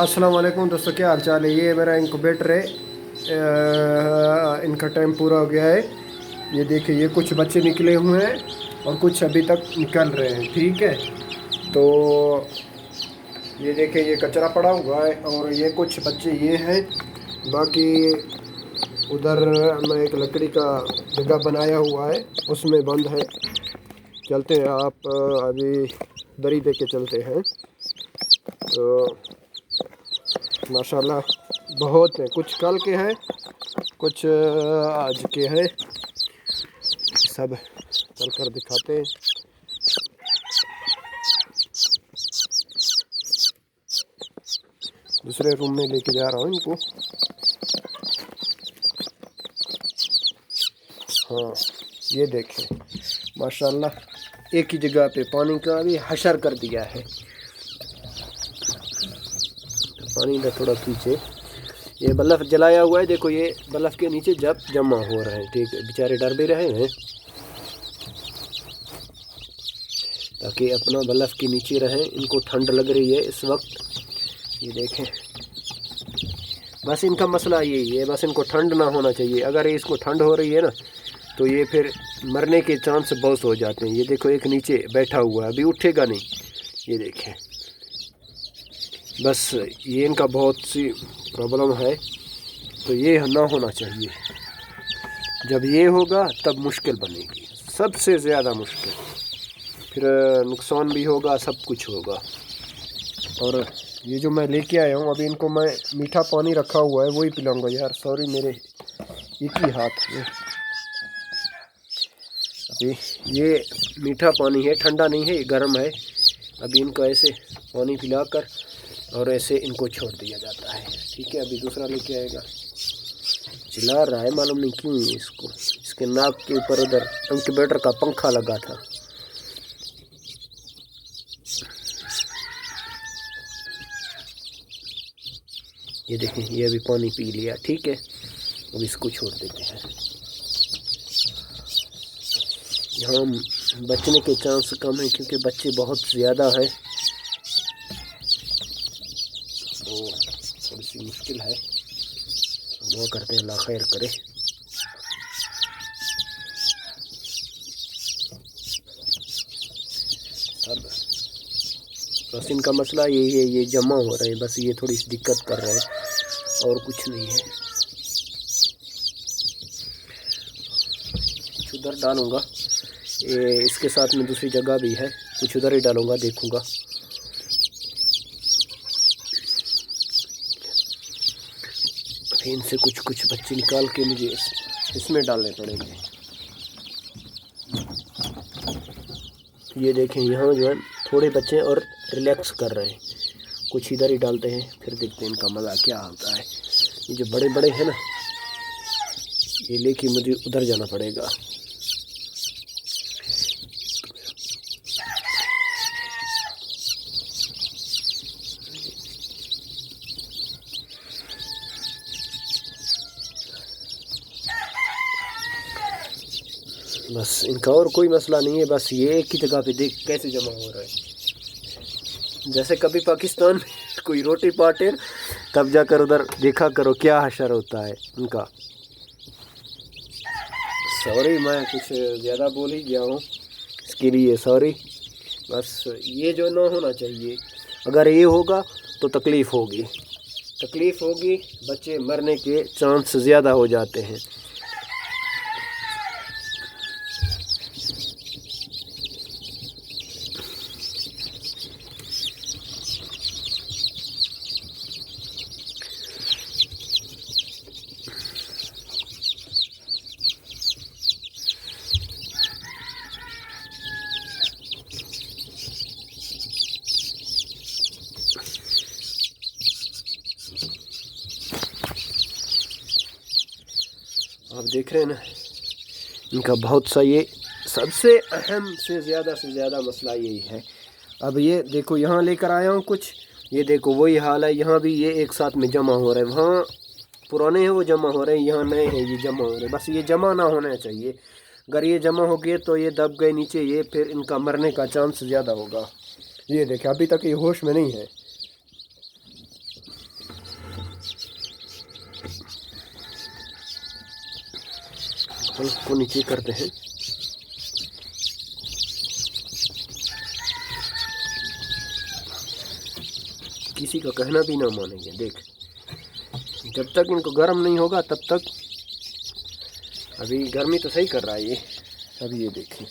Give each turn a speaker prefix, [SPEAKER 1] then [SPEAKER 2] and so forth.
[SPEAKER 1] अस्सलाम वालेकुम दोस्तों, क्या हाल चाल है। ये मेरा इंक्यूबेटर है। इनका टाइम पूरा हो गया है। ये देखिए, ये कुछ बच्चे निकले हुए हैं और कुछ अभी तक निकल रहे हैं। ठीक है, तो ये देखिए, ये कचरा पड़ा हुआ है और ये कुछ बच्चे ये हैं। बाकी उधर मैं एक लकड़ी का जगह बनाया हुआ है, उसमें बंद है। चलते हैं, आप अभी दरी दे के चलते हैं। तो माशाल्लाह बहुत है, कुछ कल के हैं, कुछ आज के हैं। सब चल कर दिखाते हैं। दूसरे रूम में लेके जा रहा हूँ इनको। हाँ, ये देखें माशाल्लाह, एक ही जगह पे पानी का भी हशर कर दिया है। पानी का थोड़ा पीछे ये बल्ब जलाया हुआ है। देखो, ये बल्ब के नीचे जब जमा हो रहा है। ठीक है, बेचारे डर भी रहे हैं ताकि अपना बल्ब के नीचे रहें। इनको ठंड लग रही है इस वक्त। ये देखें, बस इनका मसला यही है, बस इनको ठंड ना होना चाहिए। अगर इसको ठंड हो रही है ना, तो ये फिर मरने के चांस बहुत हो जाते हैं। ये देखो, एक नीचे बैठा हुआ है, अभी उठेगा नहीं। ये देखें, बस ये इनका बहुत सी प्रॉब्लम है, तो ये ना होना चाहिए। जब ये होगा तब मुश्किल बनेगी, सबसे ज़्यादा मुश्किल। फिर नुकसान भी होगा, सब कुछ होगा। और ये जो मैं लेके आया हूँ, अभी इनको मैं मीठा पानी रखा हुआ है, वही पिलाऊंगा। यार सॉरी, मेरे एक ही हाथ में। अभी ये मीठा पानी है, ठंडा नहीं है, गर्म है। अभी इनको ऐसे पानी पिलाकर और ऐसे इनको छोड़ दिया जाता है। ठीक है, अभी दूसरा लेके आएगा। चिल्ला रहा है, मालूम नहीं क्यों। इसको इसके नाक के ऊपर उधर इंक्यूबेटर का पंखा लगा था। ये देखें, ये अभी पानी पी लिया। ठीक है, अब इसको छोड़ देते हैं। यहाँ बचने के चांस कम है क्योंकि बच्चे बहुत ज़्यादा हैं, तो थोड़ी सी मुश्किल है। दुआ करते हैं अल्लाह खैर करे। अब बस इनका मसला यही है, ये जमा हो रहे हैं, बस ये थोड़ी सी दिक्कत कर रहे हैं और कुछ नहीं है। कुछ उधर डालूंगा, इसके साथ में दूसरी जगह भी है, कुछ उधर ही डालूंगा, देखूंगा। इनसे कुछ कुछ बच्चे निकाल के मुझे इसमें डालने पड़ेंगे। ये देखें, यहाँ जो है थोड़े बच्चे और रिलैक्स कर रहे हैं। कुछ इधर ही डालते हैं, फिर देखते हैं इनका मज़ा क्या होता है। ये जो बड़े बड़े हैं ना, ये लेके मुझे उधर जाना पड़ेगा। बस इनका और कोई मसला नहीं है, बस ये एक ही जगह पे देख कैसे जमा हो रहा है। जैसे कभी पाकिस्तान में कोई रोटी पाटे, तब जाकर उधर देखा करो क्या हशर होता है उनका। सॉरी, मैं कुछ ज़्यादा बोल ही गया हूँ, इसके लिए सॉरी। बस ये जो ना होना चाहिए, अगर ये होगा तो तकलीफ़ होगी, बच्चे मरने के चांस ज़्यादा हो जाते हैं। आप देख रहे हैं ना, इनका बहुत सा ये सबसे अहम से ज़्यादा मसला यही है। अब ये देखो, यहाँ लेकर आया हूँ कुछ, ये देखो वही हाल है। यहाँ भी ये एक साथ में जमा हो रहे हैं, वहाँ पुराने हैं वो जमा हो रहे हैं, यहाँ नए हैं ये जमा हो रहे हैं। बस ये जमा ना होना चाहिए। अगर ये जमा हो गए तो ये दब गए नीचे, ये फिर इनका मरने का चांस ज़्यादा होगा। ये देखें, अभी तक ये होश में नहीं है। चलो इसको नीचे करते हैं। किसी का कहना भी ना मानेंगे। देख, जब तक इनको गर्म नहीं होगा तब तक, अभी गर्मी तो सही कर रहा है ये। अभी ये देखिए